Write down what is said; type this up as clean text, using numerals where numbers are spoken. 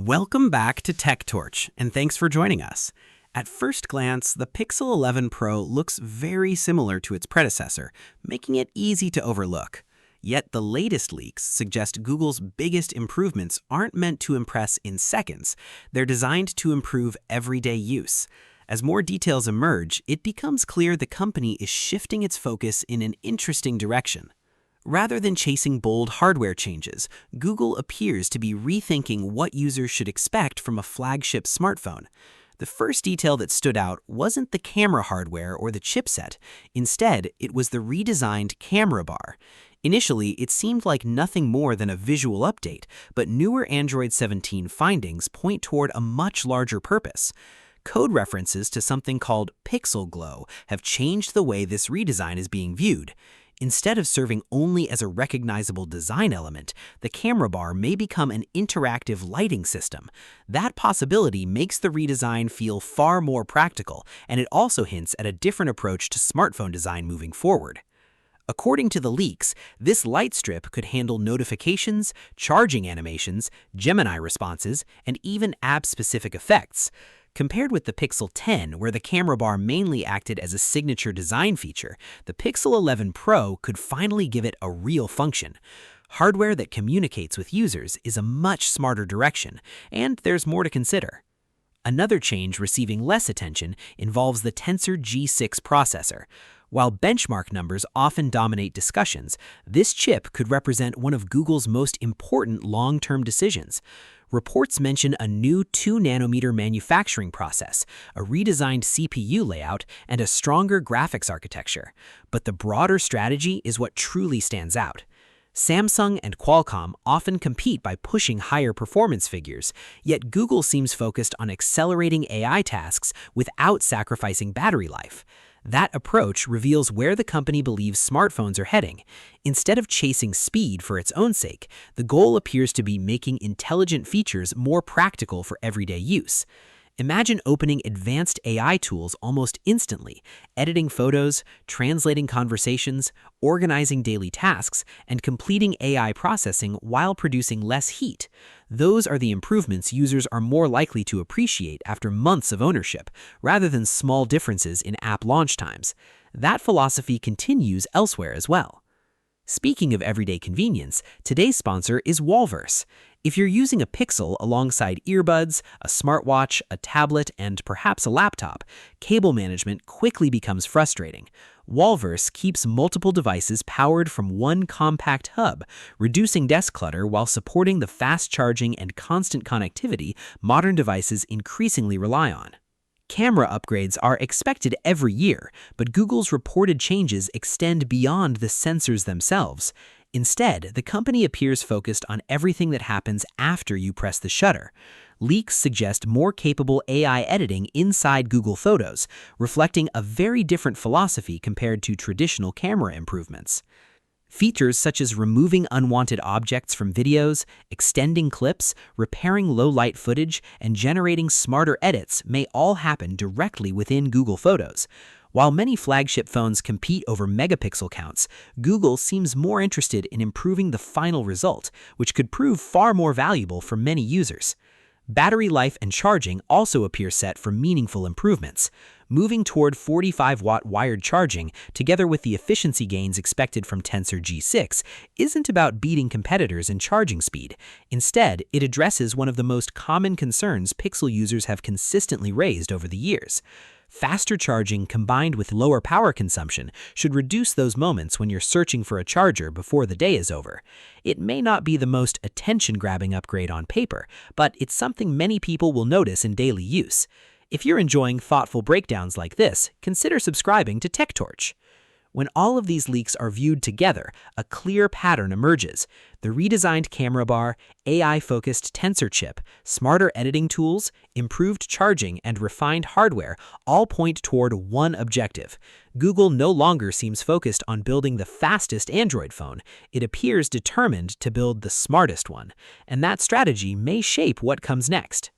Welcome back to Tech Torch, and thanks for joining us. At first glance, the Pixel 11 Pro looks very similar to its predecessor, making it easy to overlook. Yet the latest leaks suggest Google's biggest improvements aren't meant to impress in seconds. They're designed to improve everyday use. As more details emerge, it becomes clear the company is shifting its focus in an interesting direction. Rather than chasing bold hardware changes, Google appears to be rethinking what users should expect from a flagship smartphone. The first detail that stood out wasn't the camera hardware or the chipset. Instead, it was the redesigned camera bar. Initially, it seemed like nothing more than a visual update, but newer Android 17 findings point toward a much larger purpose. Code references to something called Pixel Glow have changed the way this redesign is being viewed. Instead of serving only as a recognizable design element, the camera bar may become an interactive lighting system. That possibility makes the redesign feel far more practical, and it also hints at a different approach to smartphone design moving forward. According to the leaks, this light strip could handle notifications, charging animations, Gemini responses, and even app-specific effects. Compared with the Pixel 10, where the camera bar mainly acted as a signature design feature, the Pixel 11 Pro could finally give it a real function. Hardware that communicates with users is a much smarter direction, and there's more to consider. Another change receiving less attention involves the Tensor G6 processor. While benchmark numbers often dominate discussions, this chip could represent one of Google's most important long-term decisions. Reports mention a new 2-nanometer manufacturing process, a redesigned CPU layout, and a stronger graphics architecture. But the broader strategy is what truly stands out. Samsung and Qualcomm often compete by pushing higher performance figures, yet Google seems focused on accelerating AI tasks without sacrificing battery life. That approach reveals where the company believes smartphones are heading. Instead of chasing speed for its own sake, the goal appears to be making intelligent features more practical for everyday use. Imagine opening advanced AI tools almost instantly, editing photos, translating conversations, organizing daily tasks, and completing AI processing while producing less heat. Those are the improvements users are more likely to appreciate after months of ownership, rather than small differences in app launch times. That philosophy continues elsewhere as well. Speaking of everyday convenience, today's sponsor is Walrus. If you're using a Pixel alongside earbuds, a smartwatch, a tablet, and perhaps a laptop, cable management quickly becomes frustrating. Walrus keeps multiple devices powered from one compact hub, reducing desk clutter while supporting the fast charging and constant connectivity modern devices increasingly rely on. Camera upgrades are expected every year, but Google's reported changes extend beyond the sensors themselves. Instead, the company appears focused on everything that happens after you press the shutter. Leaks suggest more capable AI editing inside Google Photos, reflecting a very different philosophy compared to traditional camera improvements. Features such as removing unwanted objects from videos, extending clips, repairing low-light footage, and generating smarter edits may all happen directly within Google Photos. While many flagship phones compete over megapixel counts, Google seems more interested in improving the final result, which could prove far more valuable for many users. Battery life and charging also appear set for meaningful improvements. Moving toward 45-watt wired charging, together with the efficiency gains expected from Tensor G6, isn't about beating competitors in charging speed. Instead, it addresses one of the most common concerns Pixel users have consistently raised over the years. Faster charging combined with lower power consumption should reduce those moments when you're searching for a charger before the day is over. It may not be the most attention-grabbing upgrade on paper, but it's something many people will notice in daily use. If you're enjoying thoughtful breakdowns like this, consider subscribing to TechTorch. When all of these leaks are viewed together, a clear pattern emerges. The redesigned camera bar, AI-focused Tensor chip, smarter editing tools, improved charging, and refined hardware all point toward one objective. Google no longer seems focused on building the fastest Android phone. It appears determined to build the smartest one. And that strategy may shape what comes next.